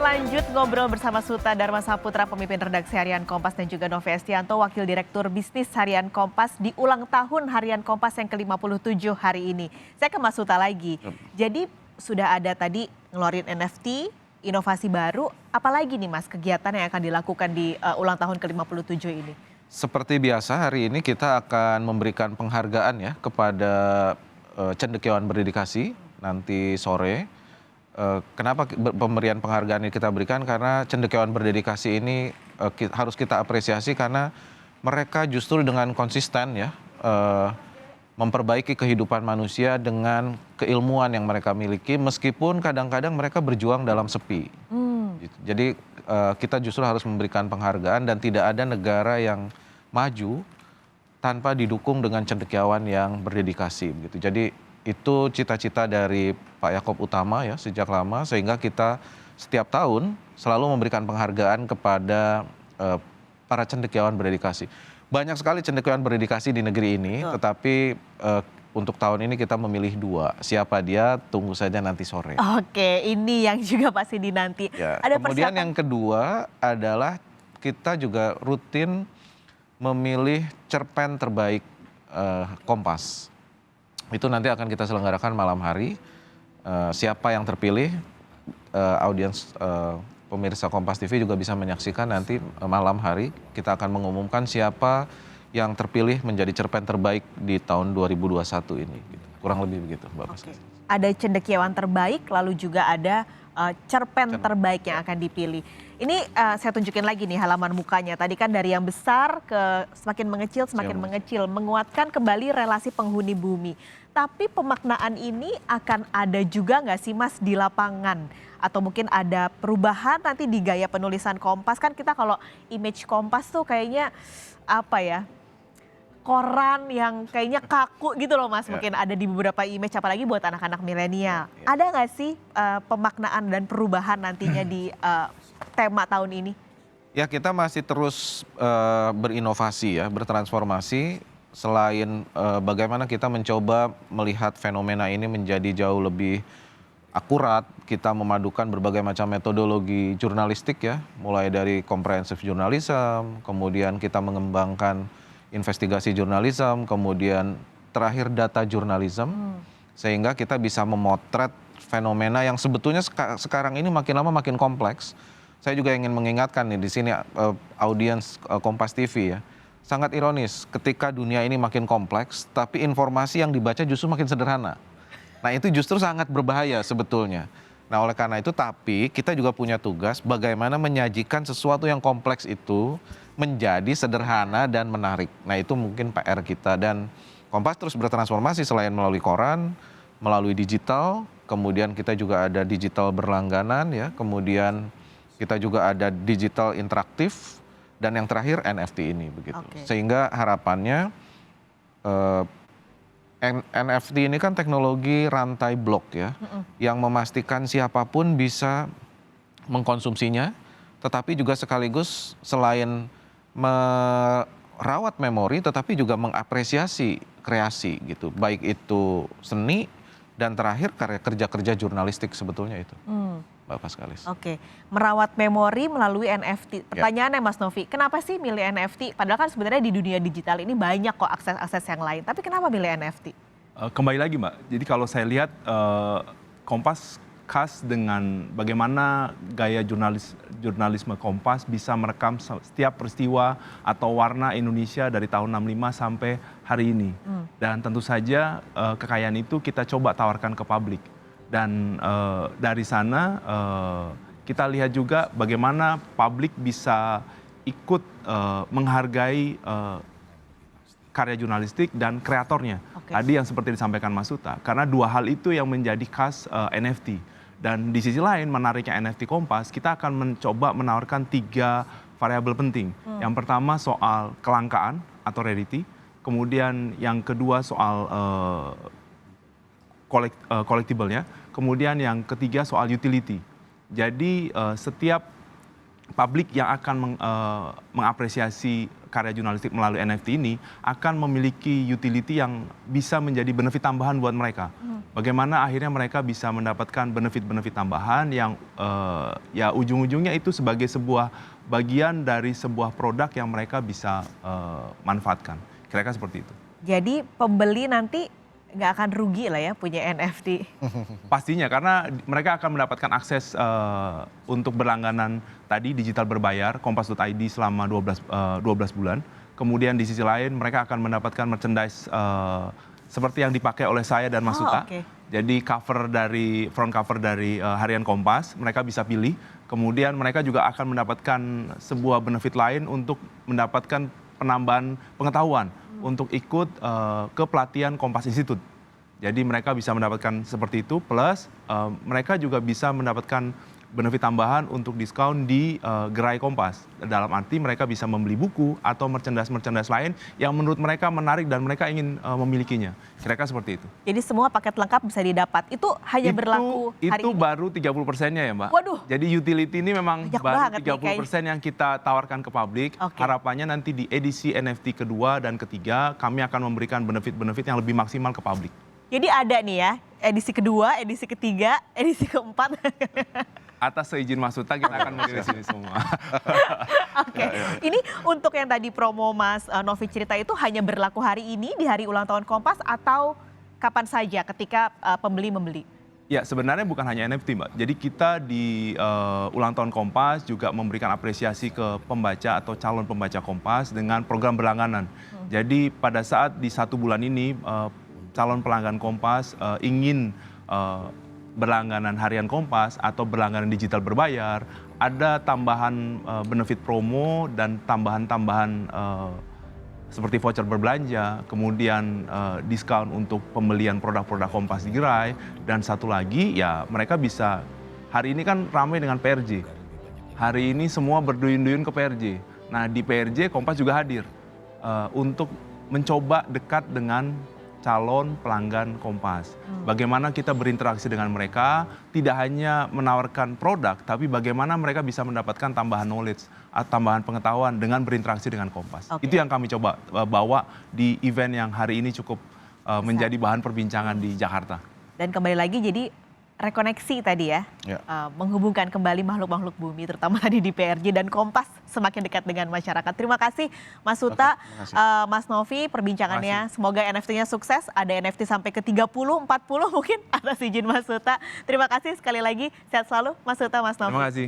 lanjut ngobrol bersama Suta Dharma Saputra, pemimpin redaksi Harian Kompas, dan juga Novi Estianto, Wakil Direktur Bisnis Harian Kompas, di ulang tahun Harian Kompas yang ke-57 hari ini. Saya ke Mas Suta lagi. Jadi sudah ada tadi ngeluarin NFT, inovasi baru, apalagi nih Mas kegiatan yang akan dilakukan di ulang tahun ke-57 ini? Seperti biasa hari ini kita akan memberikan penghargaan ya kepada cendekiawan berdedikasi nanti sore. Kenapa pemberian penghargaan ini kita berikan? Karena cendekiawan berdedikasi ini harus kita apresiasi karena mereka justru dengan konsisten ya memperbaiki kehidupan manusia dengan keilmuan yang mereka miliki meskipun kadang-kadang mereka berjuang dalam sepi. Jadi kita justru harus memberikan penghargaan dan tidak ada negara yang maju tanpa didukung dengan cendekiawan yang berdedikasi begitu. Jadi itu cita-cita dari Pak Yaakob Utama ya sejak lama, sehingga kita setiap tahun selalu memberikan penghargaan kepada para cendekiawan berdedikasi. Banyak sekali cendekiawan berdedikasi di negeri ini, tetapi untuk tahun ini kita memilih 2. Siapa dia? Tunggu saja nanti sore. Oke, ini yang juga pasti dinanti. Ya, Ada kemudian persiapan... yang kedua adalah kita juga rutin memilih cerpen terbaik Kompas. Itu nanti akan kita selenggarakan malam hari. Siapa yang terpilih, audiens pemirsa Kompas TV juga bisa menyaksikan nanti malam hari. Kita akan mengumumkan siapa yang terpilih menjadi cerpen terbaik di tahun 2021 ini. Kurang lebih begitu, Mbak Pascal. Ada cendekiawan terbaik, lalu juga ada cerpen terbaik yang akan dipilih. Ini saya tunjukin lagi nih halaman mukanya. Tadi kan dari yang besar ke semakin mengecil, menguatkan kembali relasi penghuni bumi. Tapi pemaknaan ini akan ada juga nggak sih Mas di lapangan? Atau mungkin ada perubahan nanti di gaya penulisan Kompas? Kan kita kalau image Kompas tuh kayaknya apa ya? Koran yang kayaknya kaku gitu loh Mas, mungkin ada di beberapa image, apalagi buat anak-anak milenial. Ada nggak sih pemaknaan dan perubahan nantinya di tema tahun ini? Ya, kita masih terus berinovasi ya, bertransformasi. Selain bagaimana kita mencoba melihat fenomena ini menjadi jauh lebih akurat, kita memadukan berbagai macam metodologi jurnalistik ya, mulai dari comprehensive journalism, kemudian kita mengembangkan investigasi jurnalisme, kemudian terakhir data jurnalisme, sehingga kita bisa memotret fenomena yang sebetulnya sekarang ini makin lama makin kompleks. Saya juga ingin mengingatkan nih di sini audiens Kompas TV ya, sangat ironis ketika dunia ini makin kompleks, tapi informasi yang dibaca justru makin sederhana. Nah itu justru sangat berbahaya sebetulnya. Nah oleh karena itu, tapi kita juga punya tugas bagaimana menyajikan sesuatu yang kompleks itu menjadi sederhana dan menarik. Nah itu mungkin PR kita, dan Kompas terus bertransformasi selain melalui koran, melalui digital, kemudian kita juga ada digital berlangganan ya, kemudian kita juga ada digital interaktif, dan yang terakhir NFT ini begitu. Sehingga harapannya NFT ini kan teknologi rantai blok ya, yang memastikan siapapun bisa mengkonsumsinya, tetapi juga sekaligus selain merawat memori, tetapi juga mengapresiasi kreasi gitu, baik itu seni dan terakhir karya kerja-kerja jurnalistik sebetulnya itu, Mbak Paskalis. Oke, merawat memori melalui NFT. Pertanyaannya Mas Novi, kenapa sih milih NFT? Padahal kan sebenarnya di dunia digital ini banyak kok akses-akses yang lain, tapi kenapa milih NFT? Kembali lagi Mbak, jadi kalau saya lihat Kompas khas dengan bagaimana gaya jurnalisme Kompas bisa merekam setiap peristiwa atau warna Indonesia dari tahun 65 sampai hari ini. Dan tentu saja kekayaan itu kita coba tawarkan ke publik. Dan dari sana kita lihat juga bagaimana publik bisa ikut menghargai karya jurnalistik dan kreatornya. Tadi yang seperti disampaikan Mas Suta, karena 2 hal itu yang menjadi khas NFT. Dan di sisi lain menariknya NFT Kompas, kita akan mencoba menawarkan 3 variabel penting. Yang pertama soal kelangkaan atau rarity, kemudian yang kedua soal collectible-nya, kemudian yang ketiga soal utility. Jadi setiap publik yang akan mengapresiasi karya jurnalistik melalui NFT ini akan memiliki utility yang bisa menjadi benefit tambahan buat mereka. Bagaimana akhirnya mereka bisa mendapatkan benefit-benefit tambahan yang ya ujung-ujungnya itu sebagai sebuah bagian dari sebuah produk yang mereka bisa manfaatkan. Kira-kira seperti itu. Jadi pembeli nanti nggak akan rugi lah ya punya NFT. Pastinya karena mereka akan mendapatkan akses untuk berlangganan tadi digital berbayar kompas.id selama 12 bulan. Kemudian di sisi lain mereka akan mendapatkan merchandise seperti yang dipakai oleh saya dan Mas Suta. Okay. Jadi front cover dari harian Kompas mereka bisa pilih. Kemudian mereka juga akan mendapatkan sebuah benefit lain untuk mendapatkan penambahan pengetahuan untuk ikut ke pelatihan Kompas Institute. Jadi mereka bisa mendapatkan seperti itu, plus mereka juga bisa mendapatkan benefit tambahan untuk diskon di gerai Kompas. Dalam arti mereka bisa membeli buku atau merchandise lain yang menurut mereka menarik dan mereka ingin memilikinya. Kira-kira seperti itu. Jadi semua paket lengkap bisa didapat. Itu hanya berlaku hari itu ini? baru 30%-nya ya Mbak. Waduh. Jadi utility ini memang Banyak baru banget nih 30% yang kita tawarkan ke publik. Oke. Harapannya nanti di edisi NFT kedua dan ketiga kami akan memberikan benefit-benefit yang lebih maksimal ke publik. Jadi ada nih ya, edisi kedua, edisi ketiga, edisi keempat. Atas seizin Mas Suta kita akan merilis ini semua. Oke, ini untuk yang tadi promo Mas Novi cerita itu hanya berlaku hari ini di hari ulang tahun Kompas atau kapan saja ketika pembeli membeli? Ya sebenarnya bukan hanya NFT Mbak. Jadi kita di ulang tahun Kompas juga memberikan apresiasi ke pembaca atau calon pembaca Kompas dengan program berlangganan. Jadi pada saat di 1 bulan ini calon pelanggan Kompas ingin berlangganan harian Kompas atau berlangganan digital berbayar, ada tambahan benefit promo dan tambahan-tambahan seperti voucher berbelanja, kemudian diskon untuk pembelian produk-produk Kompas di gerai, dan satu lagi ya mereka bisa, hari ini kan ramai dengan PRJ. Hari ini semua berduyun-duyun ke PRJ. Nah di PRJ Kompas juga hadir untuk mencoba dekat dengan calon pelanggan Kompas. Bagaimana kita berinteraksi dengan mereka, tidak hanya menawarkan produk, tapi bagaimana mereka bisa mendapatkan tambahan knowledge, tambahan pengetahuan dengan berinteraksi dengan Kompas. Oke. Itu yang kami coba bawa di event yang hari ini cukup menjadi bahan perbincangan di Jakarta. Dan kembali lagi jadi rekoneksi tadi ya, menghubungkan kembali makhluk-makhluk bumi, terutama tadi di PRJ dan Kompas semakin dekat dengan masyarakat. Terima kasih Mas Suta, Mas Novi perbincangannya. Semoga NFT-nya sukses, ada NFT sampai ke 30, 40 mungkin atas izin Mas Suta. Terima kasih sekali lagi, sehat selalu Mas Suta, Mas Novi. Terima kasih.